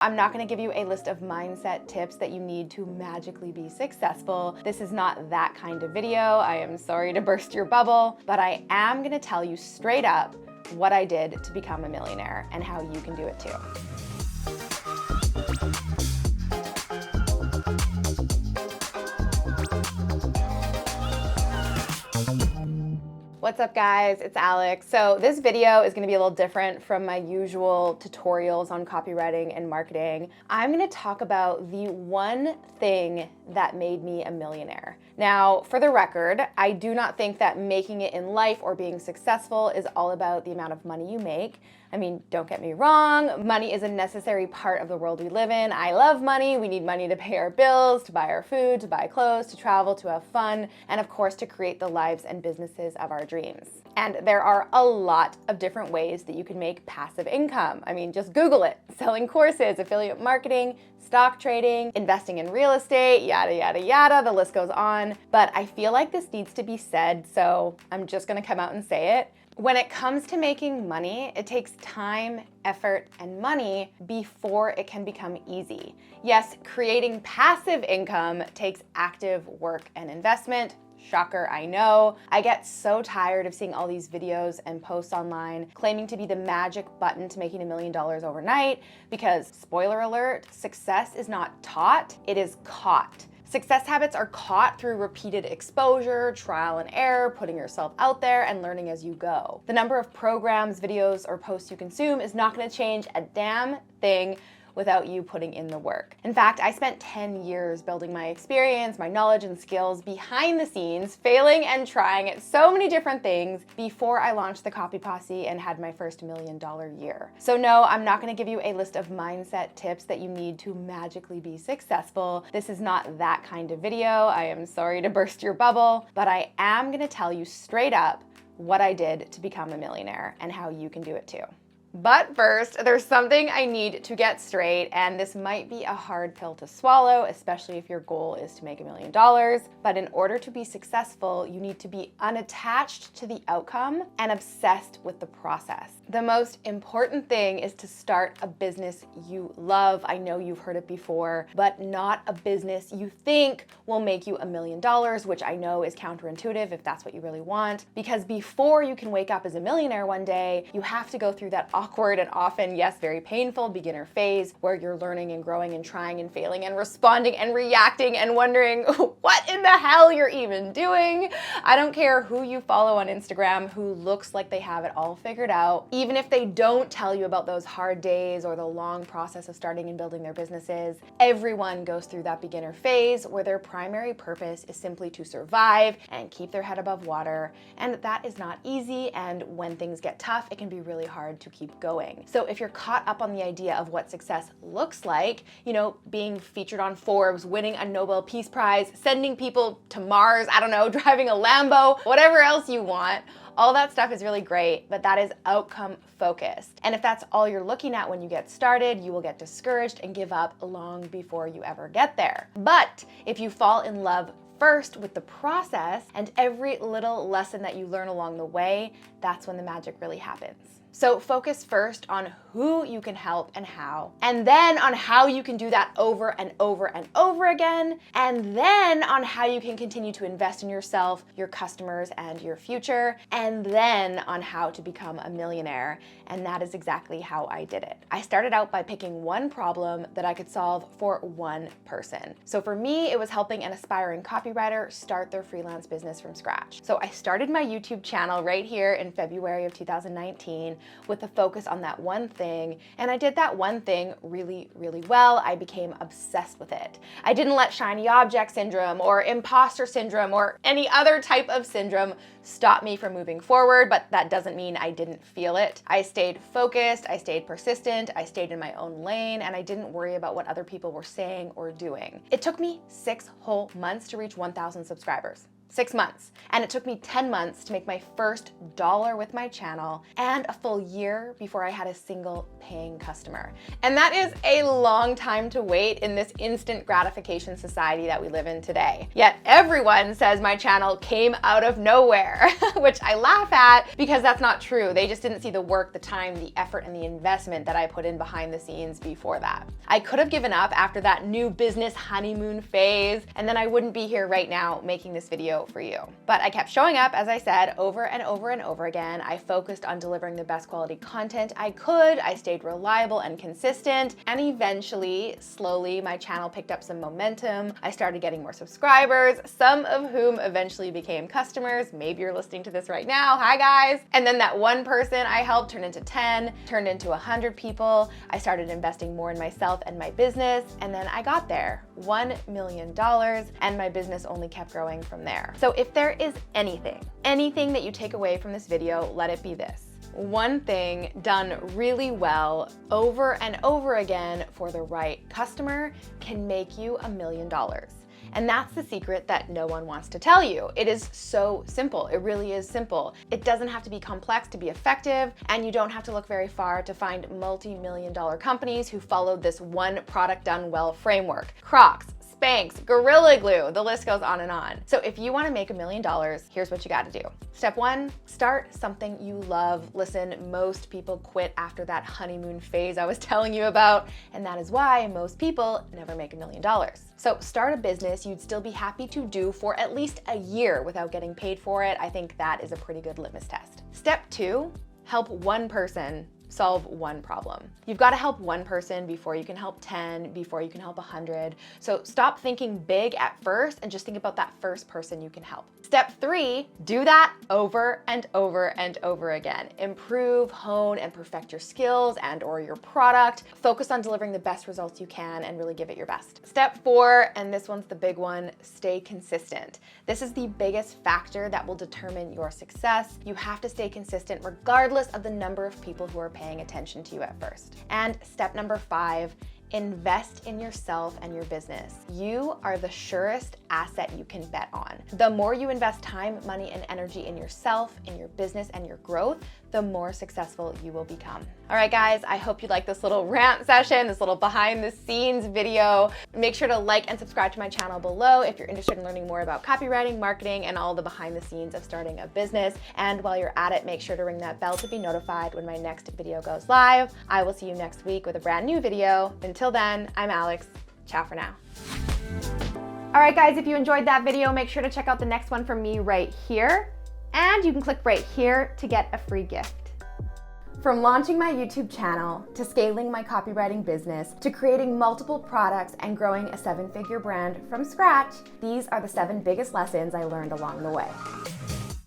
I'm not going to give you a list of mindset tips that you need to magically be successful. This is not that kind of video. I am sorry to burst your bubble, but I am going to tell you straight up what I did to become a millionaire and how you can do it too. What's up guys, it's Alex. So this video is gonna be a little different from my usual tutorials on copywriting and marketing. I'm gonna talk about the one thing that made me a millionaire. Now, for the record, I do not think that making it in life or being successful is all about the amount of money you make. I mean, don't get me wrong, money is a necessary part of the world we live in. I love money. We need money to pay our bills, to buy our food, to buy clothes, to travel, to have fun, and of course, to create the lives and businesses of our dreams. And there are a lot of different ways that you can make passive income. I mean, just Google it. Selling courses, affiliate marketing, stock trading, investing in real estate, yada, yada, yada, the list goes on. But I feel like this needs to be said, so I'm just gonna come out and say it. When it comes to making money, it takes time, effort, and money before it can become easy. Yes, creating passive income takes active work and investment. Shocker, I know. I get so tired of seeing all these videos and posts online claiming to be the magic button to making $1 million overnight because, spoiler alert, success is not taught, it is caught. Success habits are caught through repeated exposure, trial and error, putting yourself out there, and learning as you go. The number of programs, videos, or posts you consume is not going to change a damn thing without you putting in the work. In fact, I spent 10 years building my experience, my knowledge and skills behind the scenes, failing and trying at so many different things before I launched the Copy Posse and had my first $1 million year. So no, I'm not gonna give you a list of mindset tips that you need to magically be successful. This is not that kind of video. I am sorry to burst your bubble, but I am gonna tell you straight up what I did to become a millionaire and how you can do it too. But first, there's something I need to get straight, and this might be a hard pill to swallow, especially if your goal is to make $1 million. But in order to be successful, you need to be unattached to the outcome and obsessed with the process. The most important thing is to start a business you love. I know you've heard it before, but not a business you think will make you $1 million, which I know is counterintuitive if that's what you really want. Because before you can wake up as a millionaire one day, you have to go through that awkward and often, yes, very painful beginner phase where you're learning and growing and trying and failing and responding and reacting and wondering what in the hell you're even doing. I don't care who you follow on Instagram who looks like they have it all figured out. Even if they don't tell you about those hard days or the long process of starting and building their businesses, everyone goes through that beginner phase where their primary purpose is simply to survive and keep their head above water. And that is not easy. And when things get tough, it can be really hard to keep going. So if you're caught up on the idea of what success looks like, you know, being featured on Forbes, winning a Nobel Peace Prize, sending people to Mars, I don't know, driving a Lambo, whatever else you want, all that stuff is really great, but that is outcome focused. And if that's all you're looking at when you get started, you will get discouraged and give up long before you ever get there. But if you fall in love first with the process and every little lesson that you learn along the way, that's when the magic really happens. So focus first on who you can help and how, and then on how you can do that over and over and over again, and then on how you can continue to invest in yourself, your customers, and your future, and then on how to become a millionaire. And that is exactly how I did it. I started out by picking one problem that I could solve for one person. So for me, it was helping an aspiring copywriter start their freelance business from scratch. So I started my YouTube channel right here in February of 2019 with a focus on that one thing, and I did that one thing really, really well. I became obsessed with it. I didn't let shiny object syndrome or imposter syndrome or any other type of syndrome stop me from moving forward, but that doesn't mean I didn't feel it. I stayed focused, I stayed persistent, I stayed in my own lane, and I didn't worry about what other people were saying or doing. It took me 6 whole months to reach 1,000 subscribers. 6 months. And it took me 10 months to make my first dollar with my channel and a full year before I had a single paying customer. And that is a long time to wait in this instant gratification society that we live in today. Yet everyone says my channel came out of nowhere, which I laugh at because that's not true. They just didn't see the work, the time, the effort, and the investment that I put in behind the scenes before that. I could have given up after that new business honeymoon phase, and then I wouldn't be here right now making this video for you. But I kept showing up, as I said, over and over and over again. I focused on delivering the best quality content I could. I stayed reliable and consistent, and eventually, slowly, my channel picked up some momentum. I started getting more subscribers, some of whom eventually became customers. Maybe you're listening to this right now. Hi guys. And then that one person I helped turned into 10, turned into 100 people. I started investing more in myself and my business, and then I got there, $1 million, and my business only kept growing from there. So if there is anything that you take away from this video, let it be this. One thing done really well over and over again for the right customer can make you $1 million. And that's the secret that no one wants to tell you. It is so simple. It really is simple. It doesn't have to be complex to be effective, and you don't have to look very far to find multi-million-dollar companies who followed this one product done well framework. Crocs, Spanx, Gorilla Glue, the list goes on and on. So if you want to make $1 million, here's what you got to do. Step one, start something you love. Listen, most people quit after that honeymoon phase I was telling you about, and that is why most people never make $1 million. So start a business you'd still be happy to do for at least a year without getting paid for it. I think that is a pretty good litmus test. Step two, help one person solve one problem. You've got to help one person before you can help 10, before you can help 100. So stop thinking big at first and just think about that first person you can help. Step three, do that over and over and over again. Improve, hone, and perfect your skills and or your product. Focus on delivering the best results you can and really give it your best. Step four, and this one's the big one, stay consistent. This is the biggest factor that will determine your success. You have to stay consistent regardless of the number of people who are paying attention to you at first. And step number five, invest in yourself and your business. You are the surest asset you can bet on. The more you invest time, money, and energy in yourself, in your business, and your growth, the more successful you will become. All right, guys, I hope you like this little rant session, this little behind the scenes video. Make sure to like and subscribe to my channel below if you're interested in learning more about copywriting, marketing, and all the behind the scenes of starting a business. And while you're at it, make sure to ring that bell to be notified when my next video goes live. I will see you next week with a brand new video. Until then, I'm Alex. Ciao for now. All right, guys, if you enjoyed that video, make sure to check out the next one from me right here. And you can click right here to get a free gift. From launching my YouTube channel, to scaling my copywriting business, to creating multiple products and growing a 7-figure brand from scratch, these are the 7 biggest lessons I learned along the way.